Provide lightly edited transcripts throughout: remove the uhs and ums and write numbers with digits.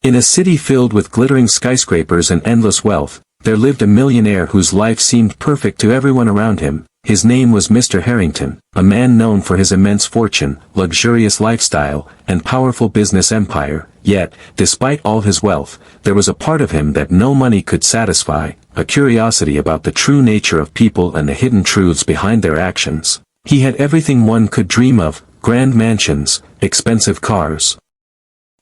In a city filled with glittering skyscrapers and endless wealth, there lived a millionaire whose life seemed perfect to everyone around him. His name was Mr. Harrington, a man known for his immense fortune, luxurious lifestyle, and powerful business empire. Yet, despite all his wealth, there was a part of him that no money could satisfy, a curiosity about the true nature of people and the hidden truths behind their actions. He had everything one could dream of: grand mansions, expensive cars,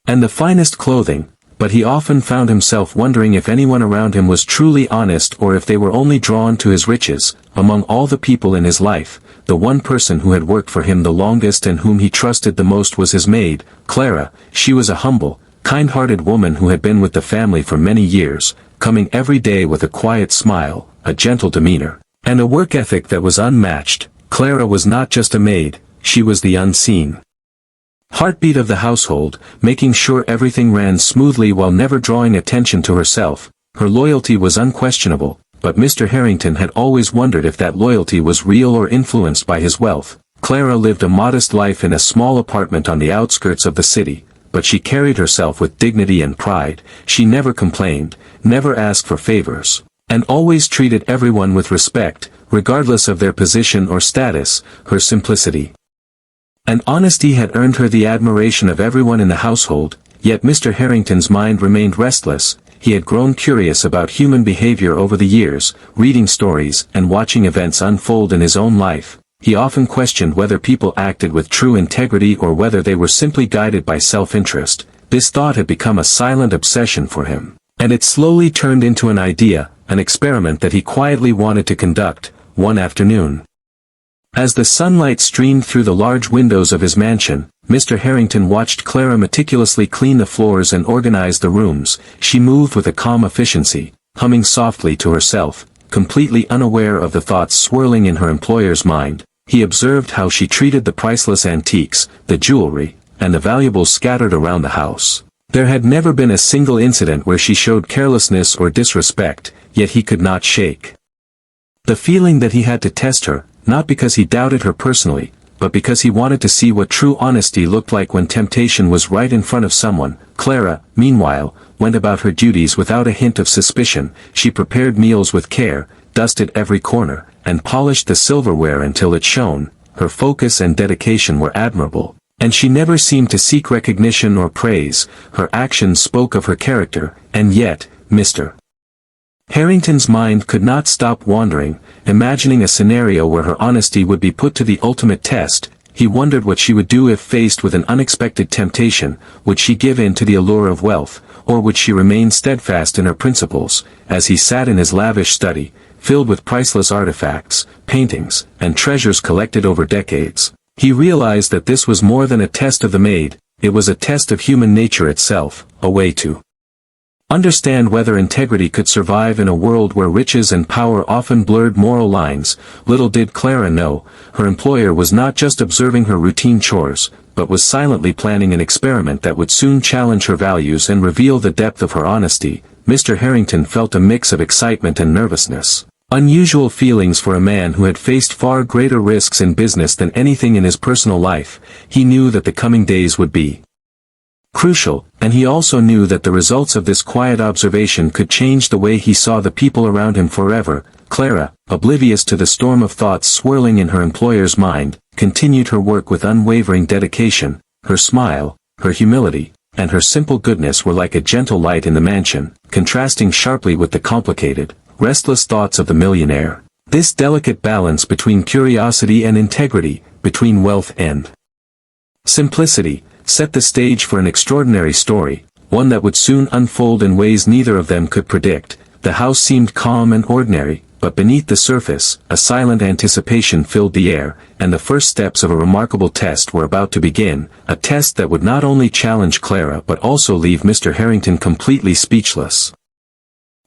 and the finest clothing, but he often found himself wondering if anyone around him was truly honest or if they were only drawn to his riches. Among all the people in his life, the one person who had worked for him the longest and whom he trusted the most was his maid, Clara. She was a humble, kind-hearted woman who had been with the family for many years, coming every day with a quiet smile, a gentle demeanor, and a work ethic that was unmatched. Clara was not just a maid, she was the unseen heartbeat of the household, making sure everything ran smoothly while never drawing attention to herself. Her loyalty was unquestionable, but Mr. Harrington had always wondered if that loyalty was real or influenced by his wealth. Clara lived a modest life in a small apartment on the outskirts of the city, but she carried herself with dignity and pride. She never complained, never asked for favors, and always treated everyone with respect, regardless of their position or status. Her simplicity and honesty had earned her the admiration of everyone in the household. Yet Mr. Harrington's mind remained restless. He had grown curious about human behavior over the years, reading stories and watching events unfold in his own life. He often questioned whether people acted with true integrity or whether they were simply guided by self-interest. This thought had become a silent obsession for him, and it slowly turned into an idea, an experiment that he quietly wanted to conduct. One afternoon, as the sunlight streamed through the large windows of his mansion, Mr. Harrington watched Clara meticulously clean the floors and organize the rooms. She moved with a calm efficiency, humming softly to herself, completely unaware of the thoughts swirling in her employer's mind. He observed how she treated the priceless antiques, the jewelry, and the valuables scattered around the house. There had never been a single incident where she showed carelessness or disrespect, yet he could not shake the feeling that he had to test her, not because he doubted her personally, but because he wanted to see what true honesty looked like when temptation was right in front of someone. Clara, meanwhile, went about her duties without a hint of suspicion. She prepared meals with care, dusted every corner, and polished the silverware until it shone. Her focus and dedication were admirable, and she never seemed to seek recognition or praise. Her actions spoke of her character, and yet, Mr. Harrington's mind could not stop wandering, imagining a scenario where her honesty would be put to the ultimate test. He wondered what she would do if faced with an unexpected temptation. Would she give in to the allure of wealth, or would she remain steadfast in her principles? As he sat in his lavish study, filled with priceless artifacts, paintings, and treasures collected over decades, he realized that this was more than a test of the maid. It was a test of human nature itself, a way to understand whether integrity could survive in a world where riches and power often blurred moral lines. Little did Clara know, her employer was not just observing her routine chores, but was silently planning an experiment that would soon challenge her values and reveal the depth of her honesty. Mr. Harrington felt a mix of excitement and nervousness, unusual feelings for a man who had faced far greater risks in business than anything in his personal life. He knew that the coming days would be crucial, and he also knew that the results of this quiet observation could change the way he saw the people around him forever. Clara, oblivious to the storm of thoughts swirling in her employer's mind, continued her work with unwavering dedication. Her smile, her humility, and her simple goodness were like a gentle light in the mansion, contrasting sharply with the complicated, restless thoughts of the millionaire. This delicate balance between curiosity and integrity, between wealth and simplicity, set the stage for an extraordinary story, one that would soon unfold in ways neither of them could predict. The house seemed calm and ordinary, but beneath the surface, a silent anticipation filled the air, and the first steps of a remarkable test were about to begin, a test that would not only challenge Clara but also leave Mr. Harrington completely speechless.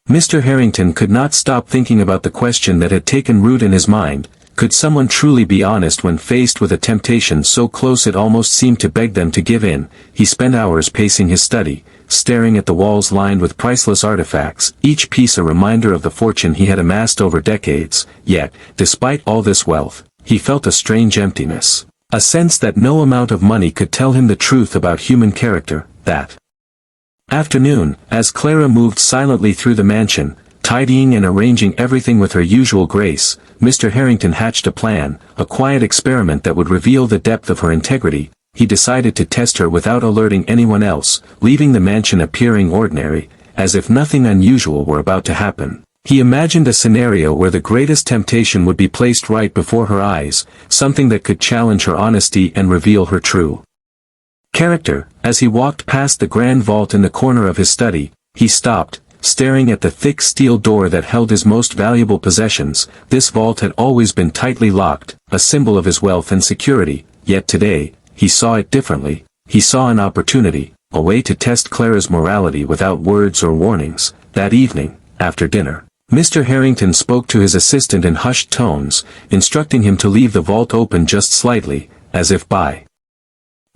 Mr. Harrington could not stop thinking about the question that had taken root in his mind. Could someone truly be honest when faced with a temptation so close it almost seemed to beg them to give in? He spent hours pacing his study, staring at the walls lined with priceless artifacts, each piece a reminder of the fortune he had amassed over decades. Yet, despite all this wealth, he felt a strange emptiness, a sense that no amount of money could tell him the truth about human character, that Afternoon, as Clara moved silently through the mansion, tidying and arranging everything with her usual grace, Mr. Harrington hatched a plan, a quiet experiment that would reveal the depth of her integrity. He decided to test her without alerting anyone else, leaving the mansion appearing ordinary, as if nothing unusual were about to happen. He imagined a scenario where the greatest temptation would be placed right before her eyes, something that could challenge her honesty and reveal her true character. As he walked past the grand vault in the corner of his study, he stopped, staring at the thick steel door that held his most valuable possessions. This vault had always been tightly locked, a symbol of his wealth and security, yet today, he saw it differently. He saw an opportunity, a way to test Clara's morality without words or warnings. That evening, after dinner, Mr. Harrington spoke to his assistant in hushed tones, instructing him to leave the vault open just slightly, as if by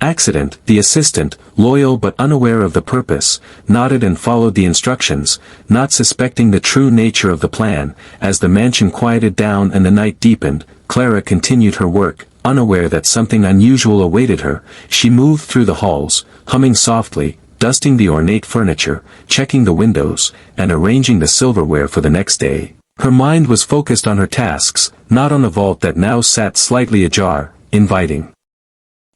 accident. The assistant, loyal but unaware of the purpose, nodded and followed the instructions, not suspecting the true nature of the plan. As the mansion quieted down and the night deepened, Clara continued her work, unaware that something unusual awaited her. She moved through the halls, humming softly, dusting the ornate furniture, checking the windows, and arranging the silverware for the next day. Her mind was focused on her tasks, not on the vault that now sat slightly ajar, inviting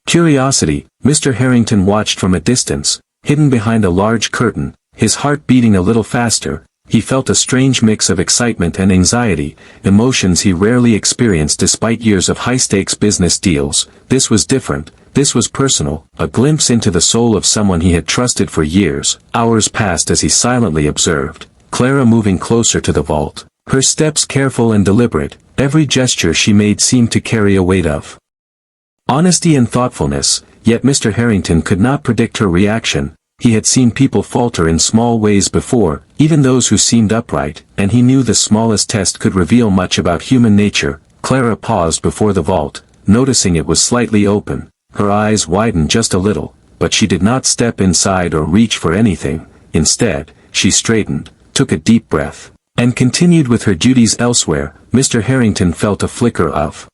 curiosity. Mr. Harrington watched from a distance, hidden behind a large curtain, his heart beating a little faster. He felt a strange mix of excitement and anxiety, emotions he rarely experienced despite years of high-stakes business deals. This was different, this was personal, a glimpse into the soul of someone he had trusted for years. Hours passed as he silently observed Clara moving closer to the vault, her steps careful and deliberate. Every gesture she made seemed to carry a weight of honesty and thoughtfulness, yet Mr. Harrington could not predict her reaction. He had seen people falter in small ways before, even those who seemed upright, and he knew the smallest test could reveal much about human nature. Clara paused before the vault, noticing it was slightly open. Her eyes widened just a little, but she did not step inside or reach for anything. Instead, she straightened, took a deep breath, and continued with her duties elsewhere. Mr. Harrington felt a flicker of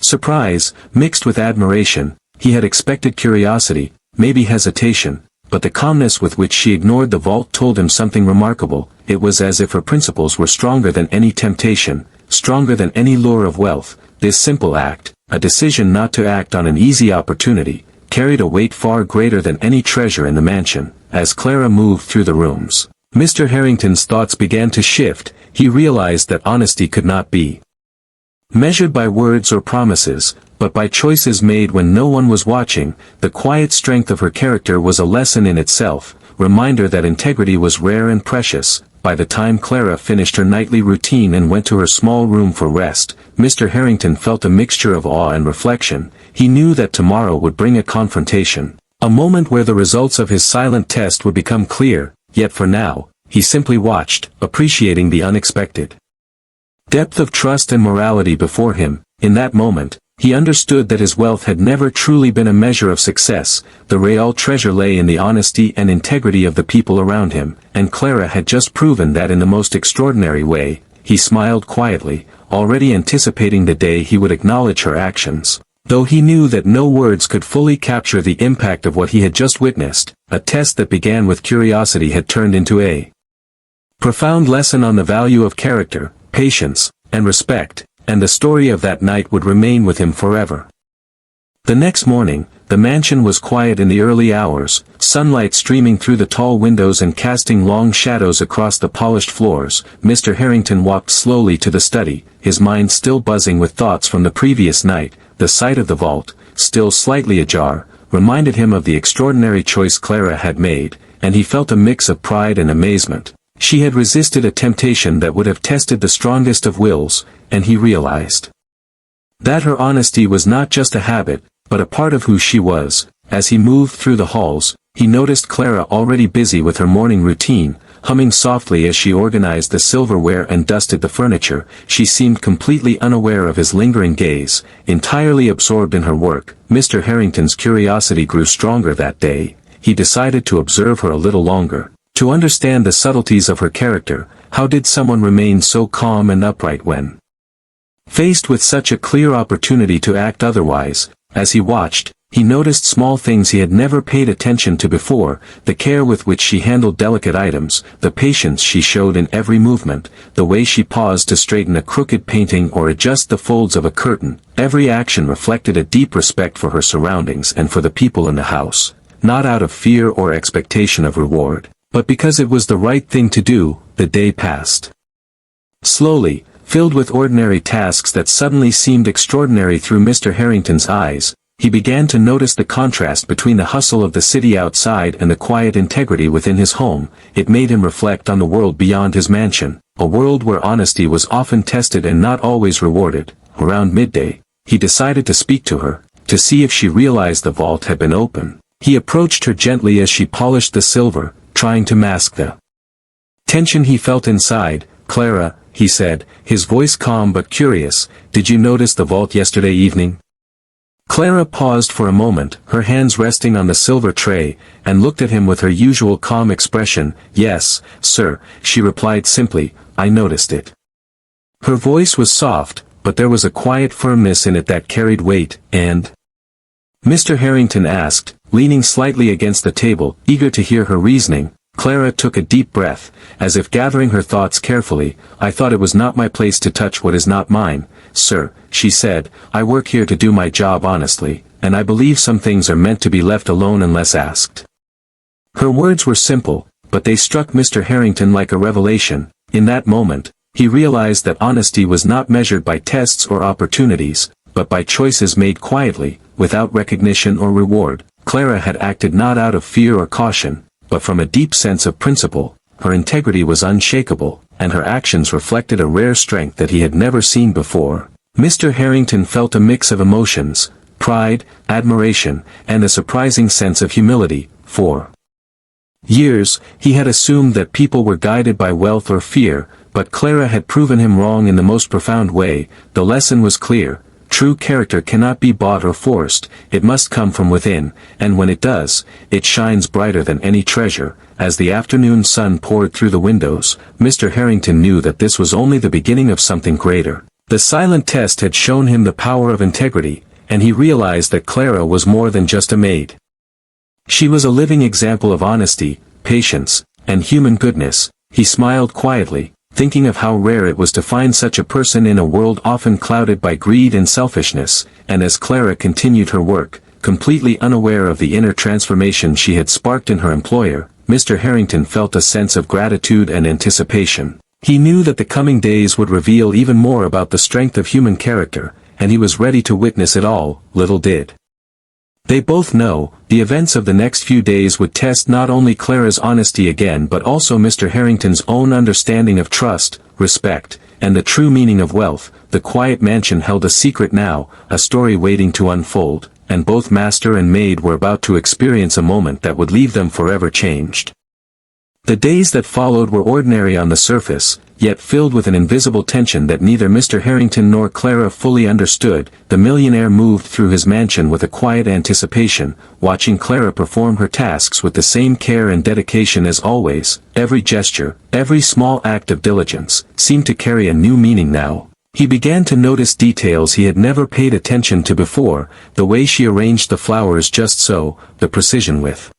surprise, mixed with admiration. He had expected curiosity, maybe hesitation, but the calmness with which she ignored the vault told him something remarkable. It was as if her principles were stronger than any temptation, stronger than any lure of wealth. This simple act, a decision not to act on an easy opportunity, carried a weight far greater than any treasure in the mansion. As Clara moved through the rooms, Mr. Harrington's thoughts began to shift. He realized that honesty could not be measured by words or promises, but by choices made when no one was watching. The quiet strength of her character was a lesson in itself, reminder that integrity was rare and precious. By the time Clara finished her nightly routine and went to her small room for rest, Mr. Harrington felt a mixture of awe and reflection. He knew that tomorrow would bring a confrontation, a moment where the results of his silent test would become clear. Yet for now, he simply watched, appreciating the unexpected depth of trust and morality before him. In that moment, he understood that his wealth had never truly been a measure of success. The real treasure lay in the honesty and integrity of the people around him, and Clara had just proven that in the most extraordinary way. He smiled quietly, already anticipating the day he would acknowledge her actions. Though he knew that no words could fully capture the impact of what he had just witnessed, a test that began with curiosity had turned into a profound lesson on the value of character, patience, and respect, and the story of that night would remain with him forever. The next morning, the mansion was quiet in the early hours, sunlight streaming through the tall windows and casting long shadows across the polished floors. Mr. Harrington walked slowly to the study, his mind still buzzing with thoughts from the previous night. The sight of the vault, still slightly ajar, reminded him of the extraordinary choice Clara had made, and he felt a mix of pride and amazement. She had resisted a temptation that would have tested the strongest of wills, and he realized that her honesty was not just a habit, but a part of who she was. As he moved through the halls, he noticed Clara already busy with her morning routine, humming softly as she organized the silverware and dusted the furniture. She seemed completely unaware of his lingering gaze, entirely absorbed in her work. Mr. Harrington's curiosity grew stronger that day. He decided to observe her a little longer, to understand the subtleties of her character. How did someone remain so calm and upright when faced with such a clear opportunity to act otherwise? As he watched, He noticed small things he had never paid attention to before, the care with which she handled delicate items, the patience she showed in every movement, the way she paused to straighten a crooked painting or adjust the folds of a curtain. Every action reflected a deep respect for her surroundings and for the people in the house, not out of fear or expectation of reward, but because it was the right thing to do. The day passed slowly, filled with ordinary tasks that suddenly seemed extraordinary through Mr. Harrington's eyes. He began to notice the contrast between the hustle of the city outside and the quiet integrity within his home. It made him reflect on the world beyond his mansion, a world where honesty was often tested and not always rewarded. Around midday, he decided to speak to her, to see if she realized the vault had been open. He approached her gently as she polished the silver, trying to mask the tension he felt inside. "Clara," he said, his voice calm but curious, "did you notice the vault yesterday evening?" Clara paused for a moment, her hands resting on the silver tray, and looked at him with her usual calm expression. "Yes, sir," she replied simply, "I noticed it." Her voice was soft, but there was a quiet firmness in it that carried weight. "And?" Mr. Harrington asked, leaning slightly against the table, eager to hear her reasoning. Clara took a deep breath, as if gathering her thoughts carefully. "I thought it was not my place to touch what is not mine, sir," she said. "I work here to do my job honestly, and I believe some things are meant to be left alone unless asked." Her words were simple, but they struck Mr. Harrington like a revelation. In that moment, he realized that honesty was not measured by tests or opportunities, but by choices made quietly, without recognition or reward. Clara had acted not out of fear or caution, but from a deep sense of principle. Her integrity was unshakable, and her actions reflected a rare strength that he had never seen before. Mr. Harrington felt a mix of emotions, pride, admiration, and a surprising sense of humility. For years, he had assumed that people were guided by wealth or fear, but Clara had proven him wrong in the most profound way. The lesson was clear. True character cannot be bought or forced, it must come from within, and when it does, it shines brighter than any treasure. As the afternoon sun poured through the windows, Mr. Harrington knew that this was only the beginning of something greater. The silent test had shown him the power of integrity, and he realized that Clara was more than just a maid. She was a living example of honesty, patience, and human goodness. He smiled quietly, thinking of how rare it was to find such a person in a world often clouded by greed and selfishness. And as Clara continued her work, completely unaware of the inner transformation she had sparked in her employer, Mr. Harrington felt a sense of gratitude and anticipation. He knew that the coming days would reveal even more about the strength of human character, and he was ready to witness it all. Little did they both know, the events of the next few days would test not only Clara's honesty again but also Mr. Harrington's own understanding of trust, respect, and the true meaning of wealth. The quiet mansion held a secret now, a story waiting to unfold, and both master and maid were about to experience a moment that would leave them forever changed. The days that followed were ordinary on the surface, yet filled with an invisible tension that neither Mr. Harrington nor Clara fully understood. The millionaire moved through his mansion with a quiet anticipation, watching Clara perform her tasks with the same care and dedication as always. Every gesture, every small act of diligence, seemed to carry a new meaning now. He began to notice details he had never paid attention to before, the way she arranged the flowers just so, the precision with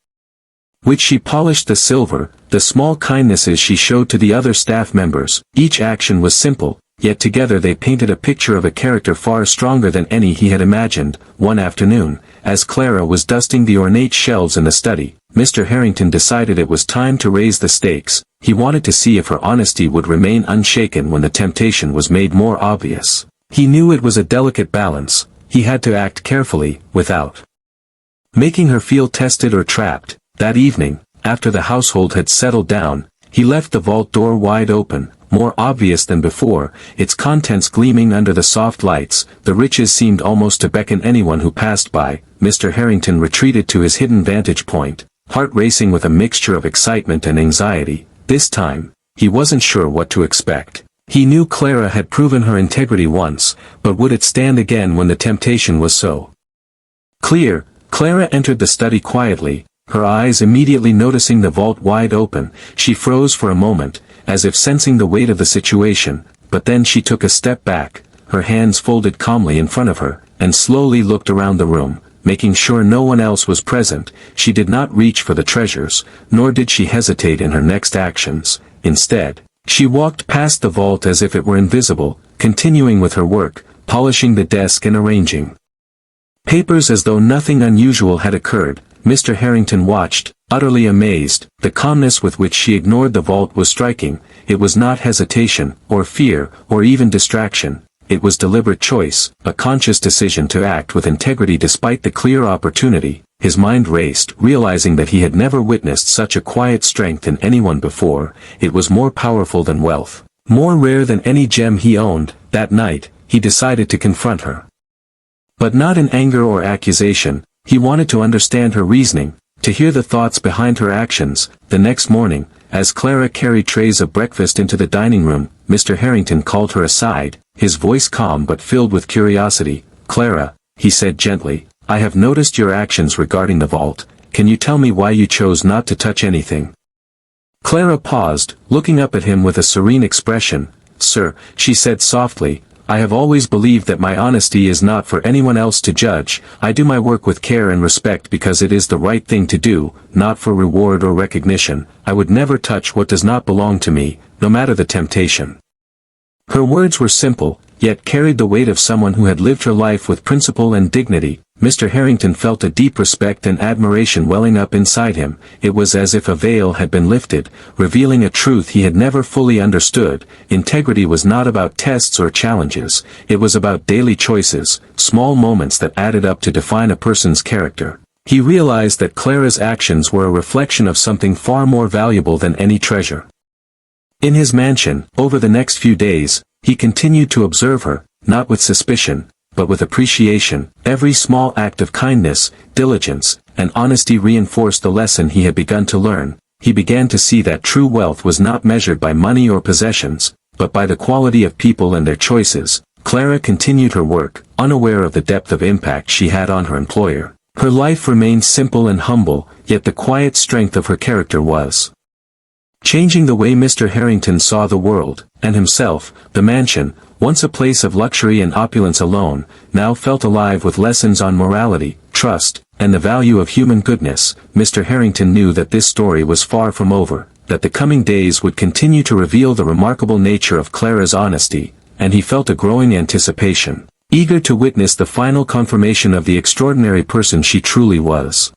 which she polished the silver, the small kindnesses she showed to the other staff members. Each action was simple, yet together they painted a picture of a character far stronger than any he had imagined. One afternoon, as Clara was dusting the ornate shelves in the study, Mr. Harrington decided it was time to raise the stakes. He wanted to see if her honesty would remain unshaken when the temptation was made more obvious. He knew it was a delicate balance. He had to act carefully, without making her feel tested or trapped. That evening, after the household had settled down, he left the vault door wide open, more obvious than before, its contents gleaming under the soft lights. The riches seemed almost to beckon anyone who passed by. Mr. Harrington retreated to his hidden vantage point, heart racing with a mixture of excitement and anxiety. This time, he wasn't sure what to expect. He knew Clara had proven her integrity once, but would it stand again when the temptation was so clear? Clara entered the study quietly, her eyes immediately noticing the vault wide open. She froze for a moment, as if sensing the weight of the situation, but then she took a step back, her hands folded calmly in front of her, and slowly looked around the room. making sure no one else was present. She did not reach for the treasures, nor did she hesitate in her next actions. Instead, she walked past the vault as if it were invisible, continuing with her work, polishing the desk and arranging papers as though nothing unusual had occurred. Mr. Harrington watched, utterly amazed. The calmness with which she ignored the vault was striking. It was not hesitation, or fear, or even distraction. It was deliberate choice, a conscious decision to act with integrity despite the clear opportunity. His mind raced, realizing that he had never witnessed such a quiet strength in anyone before. It was more powerful than wealth, more rare than any gem he owned. That night, he decided to confront her. But not in anger or accusation. He wanted to understand her reasoning, to hear the thoughts behind her actions. The next morning, as Clara carried trays of breakfast into the dining room, Mr. Harrington called her aside, his voice calm but filled with curiosity. "Clara," he said gently, "I have noticed your actions regarding the vault. Can you tell me why you chose not to touch anything?" Clara paused, looking up at him with a serene expression. "Sir," she said softly, "I have always believed that my honesty is not for anyone else to judge. I do my work with care and respect because it is the right thing to do, not for reward or recognition. I would never touch what does not belong to me, no matter the temptation." Her words were simple, yet carried the weight of someone who had lived her life with principle and dignity. Mr. Harrington felt a deep respect and admiration welling up inside him. It was as if a veil had been lifted, revealing a truth he had never fully understood. Integrity was not about tests or challenges. It was about daily choices, small moments that added up to define a person's character. He realized that Clara's actions were a reflection of something far more valuable than any treasure. In his mansion, over the next few days, he continued to observe her, not with suspicion, but with appreciation. Every small act of kindness, diligence, and honesty reinforced the lesson he had begun to learn. He began to see that true wealth was not measured by money or possessions, but by the quality of people and their choices. Clara continued her work, unaware of the depth of impact she had on her employer. Her life remained simple and humble, yet the quiet strength of her character was changing the way Mr. Harrington saw the world, and himself. The mansion, once a place of luxury and opulence alone, now felt alive with lessons on morality, trust, and the value of human goodness. Mr. Harrington knew that this story was far from over, that the coming days would continue to reveal the remarkable nature of Clara's honesty, and he felt a growing anticipation, eager to witness the final confirmation of the extraordinary person she truly was.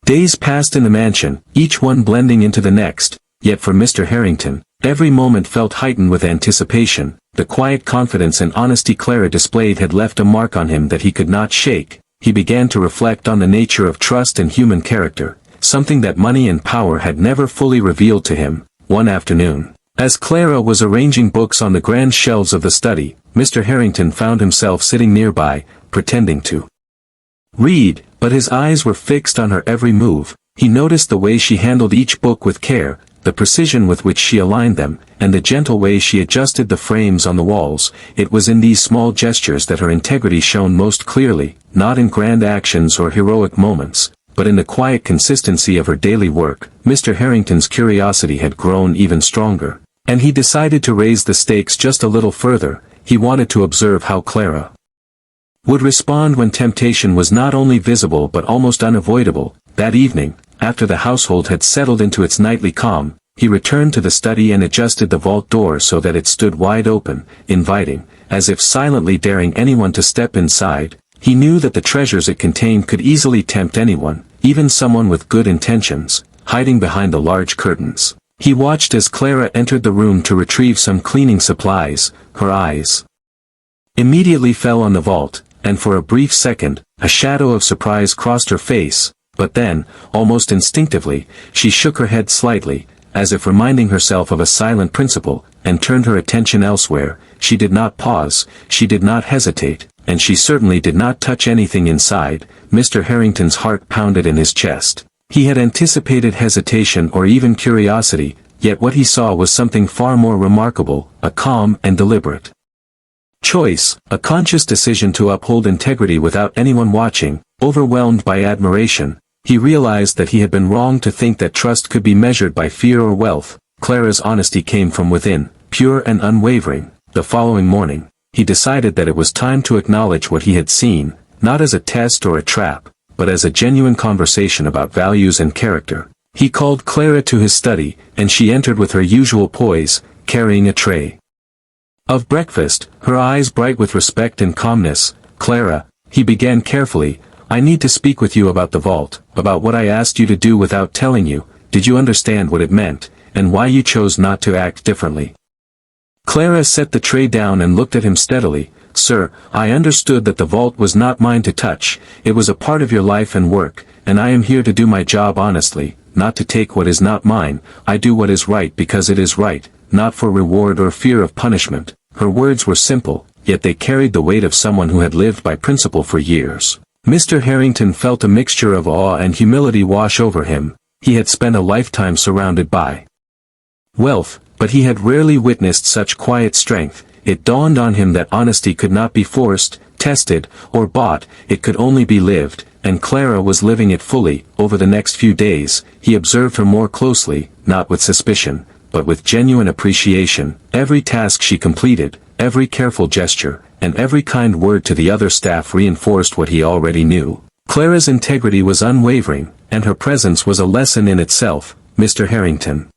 Days passed in the mansion, each one blending into the next. Yet for Mr. Harrington, every moment felt heightened with anticipation. The quiet confidence and honesty Clara displayed had left a mark on him that he could not shake. He began to reflect on the nature of trust and human character, something that money and power had never fully revealed to him. One afternoon, as Clara was arranging books on the grand shelves of the study, Mr. Harrington found himself sitting nearby, pretending to read, but his eyes were fixed on her every move. He noticed the way she handled each book with care, the precision with which she aligned them, and the gentle way she adjusted the frames on the walls. It was in these small gestures that her integrity shone most clearly, not in grand actions or heroic moments, but in the quiet consistency of her daily work. Mr. Harrington's curiosity had grown even stronger, and he decided to raise the stakes just a little further. He wanted to observe how Clara would respond when temptation was not only visible but almost unavoidable. That evening, after the household had settled into its nightly calm, he returned to the study and adjusted the vault door so that it stood wide open, inviting, as if silently daring anyone to step inside. He knew that the treasures it contained could easily tempt anyone, even someone with good intentions, hiding behind the large curtains. He watched as Clara entered the room to retrieve some cleaning supplies. Her eyes immediately fell on the vault, and for a brief second, a shadow of surprise crossed her face. But then, almost instinctively, she shook her head slightly, as if reminding herself of a silent principle, and turned her attention elsewhere. She did not pause, she did not hesitate, and she certainly did not touch anything inside. Mr. Harrington's heart pounded in his chest. He had anticipated hesitation or even curiosity, yet what he saw was something far more remarkable, a calm and deliberate choice, a conscious decision to uphold integrity without anyone watching. Overwhelmed by admiration, he realized that he had been wrong to think that trust could be measured by fear or wealth. Clara's honesty came from within, pure and unwavering. The following morning, he decided that it was time to acknowledge what he had seen. not as a test or a trap, but as a genuine conversation about values and character. He called Clara to his study, and she entered with her usual poise, carrying a tray of breakfast, her eyes bright with respect and calmness. "Clara," he began carefully, "I need to speak with you about the vault, about what I asked you to do without telling you. Did you understand what it meant, and why you chose not to act differently?" Clara set the tray down and looked at him steadily. "Sir, I understood that the vault was not mine to touch. It was a part of your life and work, and I am here to do my job honestly, not to take what is not mine. I do what is right because it is right, not for reward or fear of punishment." Her words were simple, yet they carried the weight of someone who had lived by principle for years. Mr. Harrington felt a mixture of awe and humility wash over him. He had spent a lifetime surrounded by wealth, but he had rarely witnessed such quiet strength. It dawned on him that honesty could not be forced, tested, or bought, it could only be lived, and Clara was living it fully. Over the next few days, he observed her more closely, not with suspicion, but with genuine appreciation. Every task she completed, every careful gesture, and every kind word to the other staff reinforced what he already knew. Clara's integrity was unwavering, and her presence was a lesson in itself. Mr. Harrington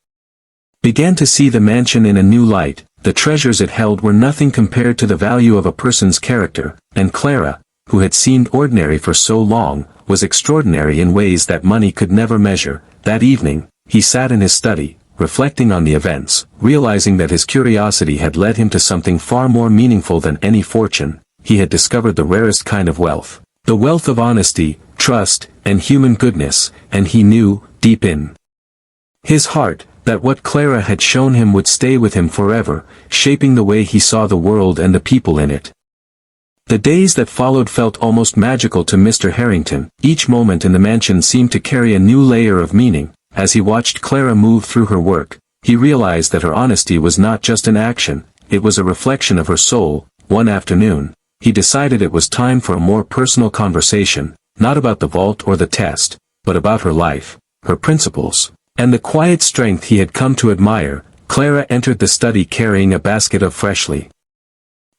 began to see the mansion in a new light. The treasures it held were nothing compared to the value of a person's character, and Clara, who had seemed ordinary for so long, was extraordinary in ways that money could never measure. That evening, he sat in his study, reflecting on the events, realizing that his curiosity had led him to something far more meaningful than any fortune. He had discovered the rarest kind of wealth, the wealth of honesty, trust, and human goodness, and he knew, deep in his heart, that what Clara had shown him would stay with him forever, shaping the way he saw the world and the people in it. The days that followed felt almost magical to Mr. Harrington. Each moment in the mansion seemed to carry a new layer of meaning. As he watched Clara move through her work, he realized that her honesty was not just an action, it was a reflection of her soul. One afternoon, he decided it was time for a more personal conversation, not about the vault or the test, but about her life, her principles, and the quiet strength he had come to admire. Clara entered the study carrying a basket of freshly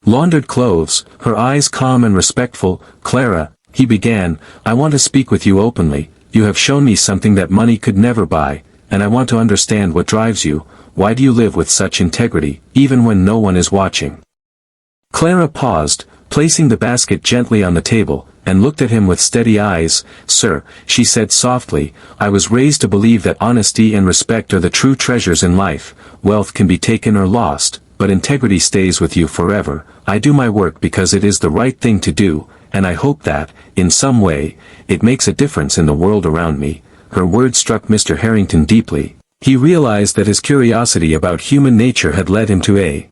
laundered clothes, her eyes calm and respectful. "Clara," he began, "I want to speak with you openly. You have shown me something that money could never buy, and I want to understand what drives you. Why do you live with such integrity, even when no one is watching?" Clara paused, placing the basket gently on the table, and looked at him with steady eyes. "Sir," she said softly, "I was raised to believe that honesty and respect are the true treasures in life. Wealth can be taken or lost, but integrity stays with you forever. I do my work because it is the right thing to do, and I hope that, in some way, it makes a difference in the world around me." Her words struck Mr. Harrington deeply. He realized that his curiosity about human nature had led him to a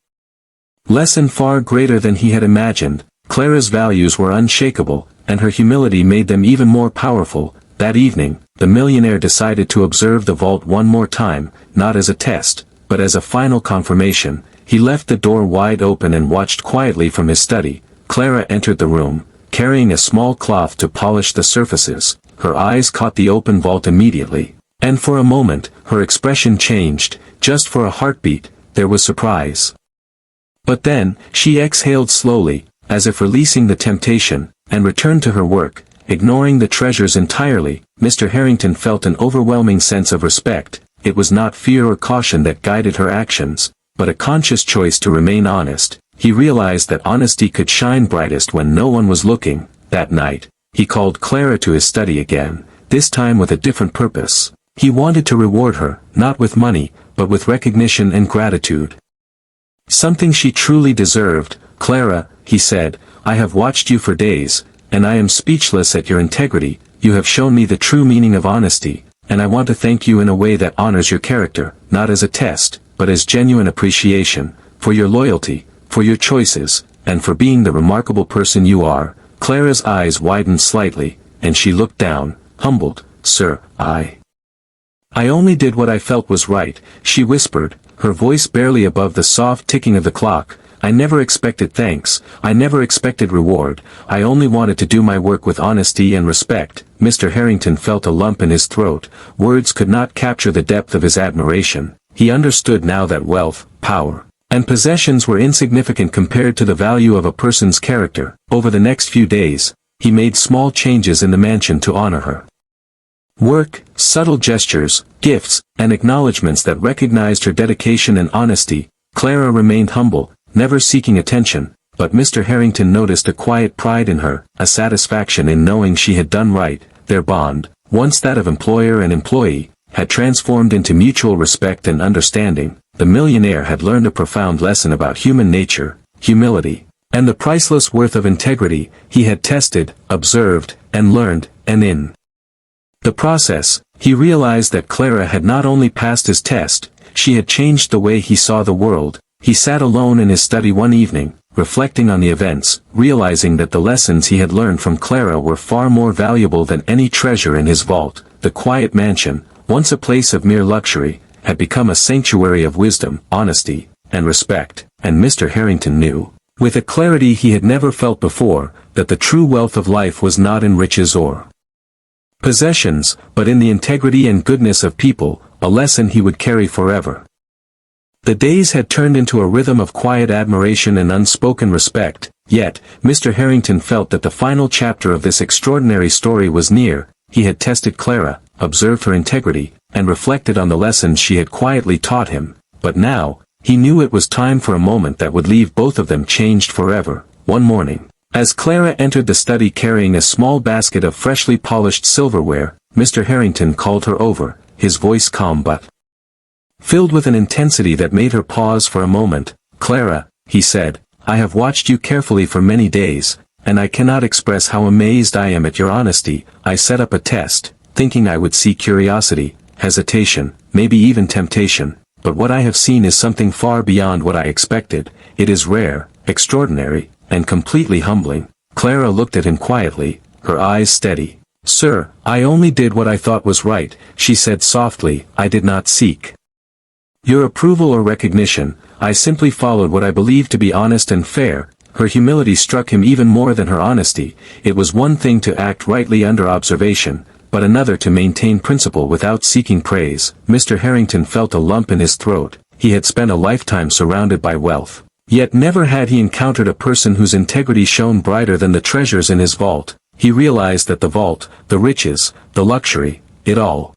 lesson far greater than he had imagined. Clara's values were unshakable, and her humility made them even more powerful. That evening, the millionaire decided to observe the vault one more time, not as a test, but as a final confirmation. He left the door wide open and watched quietly from his study. Clara entered the room, carrying a small cloth to polish the surfaces. Her eyes caught the open vault immediately, and for a moment, her expression changed. Just for a heartbeat, there was surprise. But then, she exhaled slowly, as if releasing the temptation, and returned to her work, ignoring the treasures entirely. Mr. Harrington felt an overwhelming sense of respect. It was not fear or caution that guided her actions, but a conscious choice to remain honest. He realized that honesty could shine brightest when no one was looking. That night, he called Clara to his study again, this time with a different purpose. He wanted to reward her, not with money, but with recognition and gratitude. Something she truly deserved. "Clara," he said, "I have watched you for days, and I am speechless at your integrity. You have shown me the true meaning of honesty, and I want to thank you in a way that honors your character, not as a test, but as genuine appreciation, for your loyalty, for your choices, and for being the remarkable person you are." Clara's eyes widened slightly, and she looked down, humbled. "Sir, I only did what I felt was right," she whispered, her voice barely above the soft ticking of the clock. "I never expected thanks, I never expected reward, I only wanted to do my work with honesty and respect." Mr. Harrington felt a lump in his throat. Words could not capture the depth of his admiration. He understood now that wealth, power, and possessions were insignificant compared to the value of a person's character. Over the next few days, he made small changes in the mansion to honor her. Work, subtle gestures, gifts, and acknowledgments that recognized her dedication and honesty. Clara remained humble, never seeking attention, but Mr. Harrington noticed a quiet pride in her, a satisfaction in knowing she had done right. Their bond, once that of employer and employee, had transformed into mutual respect and understanding. The millionaire had learned a profound lesson about human nature, humility, and the priceless worth of integrity. He had tested, observed, and learned, and in the process, he realized that Clara had not only passed his test, she had changed the way he saw the world. He sat alone in his study one evening, reflecting on the events, realizing that the lessons he had learned from Clara were far more valuable than any treasure in his vault. The quiet mansion, once a place of mere luxury, had become a sanctuary of wisdom, honesty, and respect, and Mr. Harrington knew, with a clarity he had never felt before, that the true wealth of life was not in riches or possessions, but in the integrity and goodness of people, a lesson he would carry forever. The days had turned into a rhythm of quiet admiration and unspoken respect, yet, Mr. Harrington felt that the final chapter of this extraordinary story was near. He had tested Clara, observed her integrity, and reflected on the lessons she had quietly taught him, but now, he knew it was time for a moment that would leave both of them changed forever. One morning, as Clara entered the study carrying a small basket of freshly polished silverware, Mr. Harrington called her over, his voice calm but filled with an intensity that made her pause for a moment. "Clara," he said, "I have watched you carefully for many days, and I cannot express how amazed I am at your honesty. I set up a test, thinking I would see curiosity, hesitation, maybe even temptation, but what I have seen is something far beyond what I expected. It is rare, extraordinary, and completely humbling." Clara looked at him quietly, her eyes steady. "Sir, I only did what I thought was right," she said softly. "I did not seek your approval or recognition. I simply followed what I believed to be honest and fair." Her humility struck him even more than her honesty. It was one thing to act rightly under observation, but another to maintain principle without seeking praise. Mr. Harrington felt a lump in his throat. He had spent a lifetime surrounded by wealth, yet never had he encountered a person whose integrity shone brighter than the treasures in his vault. He realized that the vault, the riches, the luxury, it all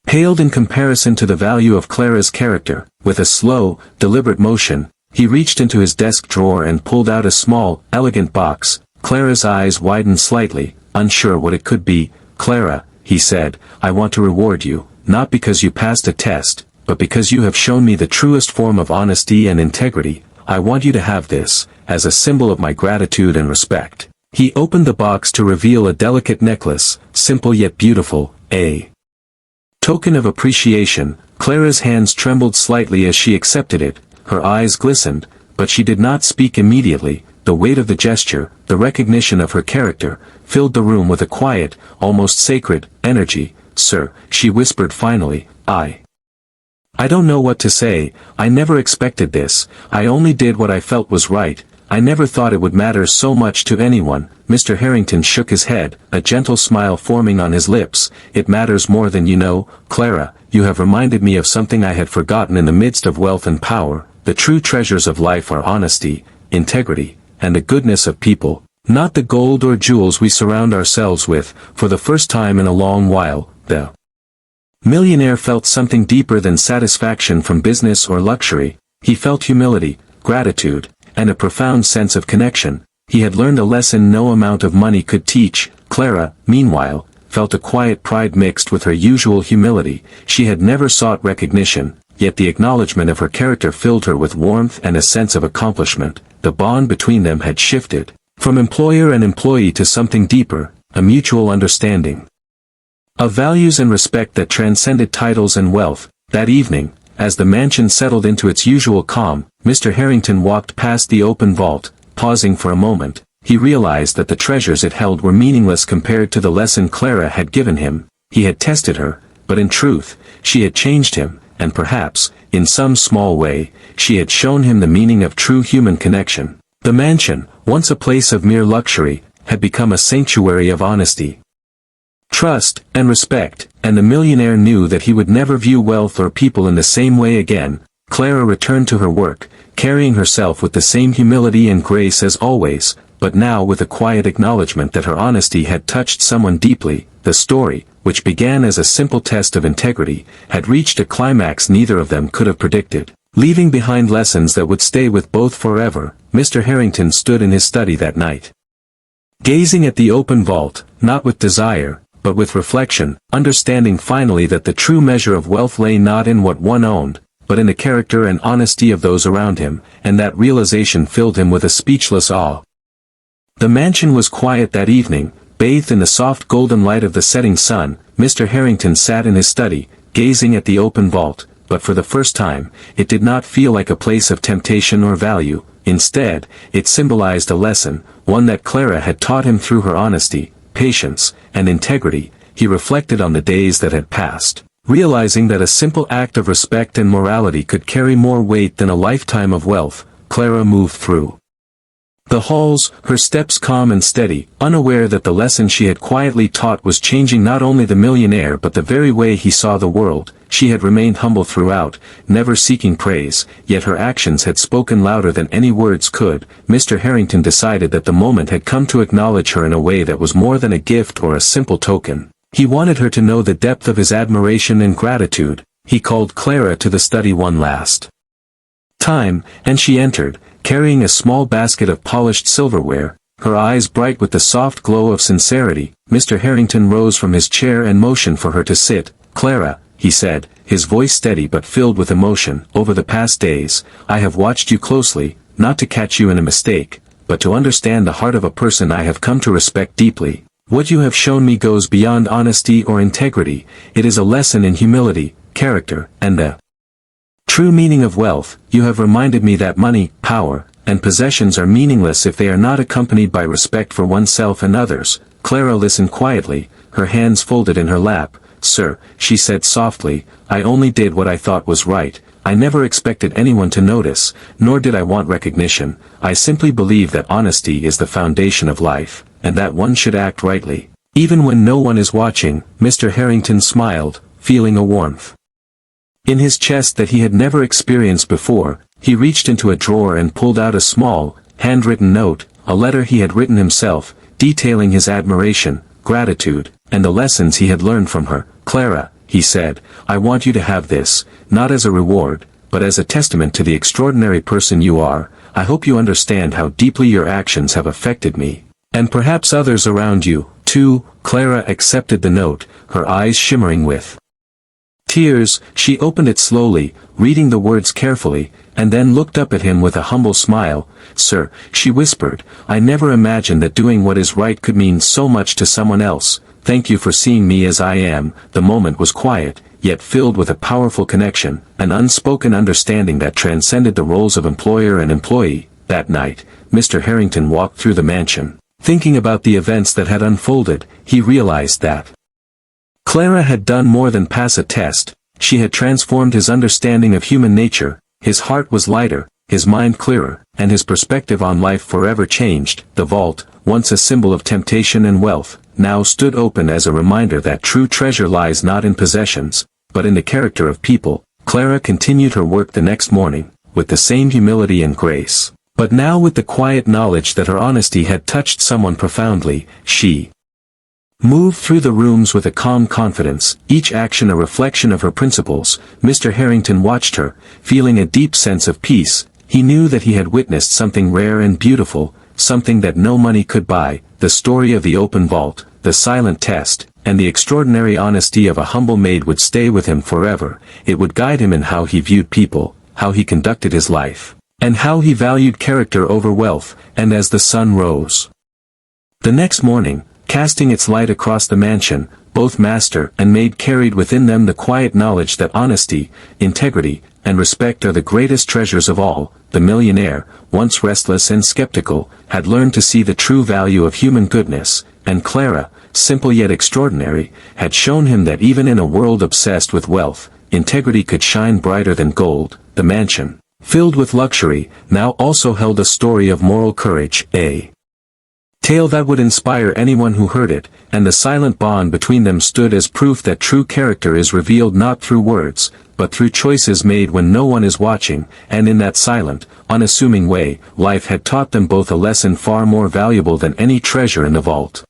paled in comparison to the value of Clara's character. With a slow, deliberate motion, he reached into his desk drawer and pulled out a small, elegant box. Clara's eyes widened slightly, unsure what it could be. "Clara," he said, "I want to reward you, not because you passed a test, but because you have shown me the truest form of honesty and integrity. I want you to have this, as a symbol of my gratitude and respect." He opened the box to reveal a delicate necklace, simple yet beautiful, a token of appreciation. Clara's hands trembled slightly as she accepted it, her eyes glistened, but she did not speak immediately. The weight of the gesture, the recognition of her character, filled the room with a quiet, almost sacred, energy. "Sir," she whispered finally, I don't know what to say. I never expected this. I only did what I felt was right. I never thought it would matter so much to anyone." Mr. Harrington shook his head, a gentle smile forming on his lips. "It matters more than you know, Clara. You have reminded me of something I had forgotten in the midst of wealth and power. The true treasures of life are honesty, integrity, and the goodness of people, not the gold or jewels we surround ourselves with." For the first time in a long while, the millionaire felt something deeper than satisfaction from business or luxury. He felt humility, gratitude, and a profound sense of connection. He had learned a lesson no amount of money could teach. Clara, meanwhile, felt a quiet pride mixed with her usual humility. She had never sought recognition, yet the acknowledgement of her character filled her with warmth and a sense of accomplishment. The bond between them had shifted from employer and employee to something deeper, a mutual understanding of values and respect that transcended titles and wealth. That evening, as the mansion settled into its usual calm, Mr. Harrington walked past the open vault. Pausing for a moment, he realized that the treasures it held were meaningless compared to the lesson Clara had given him. He had tested her, but in truth, she had changed him, and perhaps, in some small way, she had shown him the meaning of true human connection. The mansion, once a place of mere luxury, had become a sanctuary of honesty, trust, and respect, and the millionaire knew that he would never view wealth or people in the same way again. Clara returned to her work, carrying herself with the same humility and grace as always, but now with a quiet acknowledgement that her honesty had touched someone deeply. The story, which began as a simple test of integrity, had reached a climax neither of them could have predicted. Leaving behind lessons that would stay with both forever, Mr. Harrington stood in his study that night. Gazing at the open vault, not with desire, but with reflection, understanding finally that the true measure of wealth lay not in what one owned, but in the character and honesty of those around him, and that realization filled him with a speechless awe. The mansion was quiet that evening, bathed in the soft golden light of the setting sun. Mr. Harrington sat in his study, gazing at the open vault, but for the first time, it did not feel like a place of temptation or value. Instead, it symbolized a lesson, one that Clara had taught him through her honesty, patience, and integrity. He reflected on the days that had passed, realizing that a simple act of respect and morality could carry more weight than a lifetime of wealth. Clara moved through the halls, her steps calm and steady, unaware that the lesson she had quietly taught was changing not only the millionaire but the very way he saw the world. She had remained humble throughout, never seeking praise, yet her actions had spoken louder than any words could. Mr. Harrington decided that the moment had come to acknowledge her in a way that was more than a gift or a simple token. He wanted her to know the depth of his admiration and gratitude. He called Clara to the study one last time, and she entered, carrying a small basket of polished silverware, her eyes bright with the soft glow of sincerity. Mr. Harrington rose from his chair and motioned for her to sit. "Clara," he said, his voice steady but filled with emotion, "over the past days, I have watched you closely, not to catch you in a mistake, but to understand the heart of a person I have come to respect deeply. What you have shown me goes beyond honesty or integrity. It is a lesson in humility, character, and the true meaning of wealth. You have reminded me that money, power, and possessions are meaningless if they are not accompanied by respect for oneself and others." Clara listened quietly, her hands folded in her lap. "Sir," she said softly, "I only did what I thought was right. I never expected anyone to notice, nor did I want recognition. I simply believe that honesty is the foundation of life, and that one should act rightly, even when no one is watching." Mr. Harrington smiled, feeling a warmth in his chest that he had never experienced before. He reached into a drawer and pulled out a small, handwritten note, a letter he had written himself, detailing his admiration, gratitude, and the lessons he had learned from her. "Clara," he said, "I want you to have this, not as a reward, but as a testament to the extraordinary person you are. I hope you understand how deeply your actions have affected me, and perhaps others around you, too." Clara accepted the note, her eyes shimmering with tears. She opened it slowly, reading the words carefully, and then looked up at him with a humble smile. "Sir," she whispered, "I never imagined that doing what is right could mean so much to someone else. Thank you for seeing me as I am." The moment was quiet, yet filled with a powerful connection, an unspoken understanding that transcended the roles of employer and employee. That night, Mr. Harrington walked through the mansion. Thinking about the events that had unfolded, he realized that Clara had done more than pass a test. She had transformed his understanding of human nature. His heart was lighter, his mind clearer, and his perspective on life forever changed. The vault, once a symbol of temptation and wealth, now stood open as a reminder that true treasure lies not in possessions, but in the character of people. Clara continued her work the next morning, with the same humility and grace, but now with the quiet knowledge that her honesty had touched someone profoundly. She moved through the rooms with a calm confidence, each action a reflection of her principles. Mr. Harrington watched her, feeling a deep sense of peace. He knew that he had witnessed something rare and beautiful, something that no money could buy. The story of the open vault, the silent test, and the extraordinary honesty of a humble maid would stay with him forever. It would guide him in how he viewed people, how he conducted his life, and how he valued character over wealth. And as the sun rose the next morning, casting its light across the mansion, both master and maid carried within them the quiet knowledge that honesty, integrity, and respect are the greatest treasures of all. The millionaire, once restless and skeptical, had learned to see the true value of human goodness, and Clara, simple yet extraordinary, had shown him that even in a world obsessed with wealth, integrity could shine brighter than gold. The mansion, filled with luxury, now also held a story of moral courage, a tale that would inspire anyone who heard it, and the silent bond between them stood as proof that true character is revealed not through words, but through choices made when no one is watching, and in that silent, unassuming way, life had taught them both a lesson far more valuable than any treasure in the vault.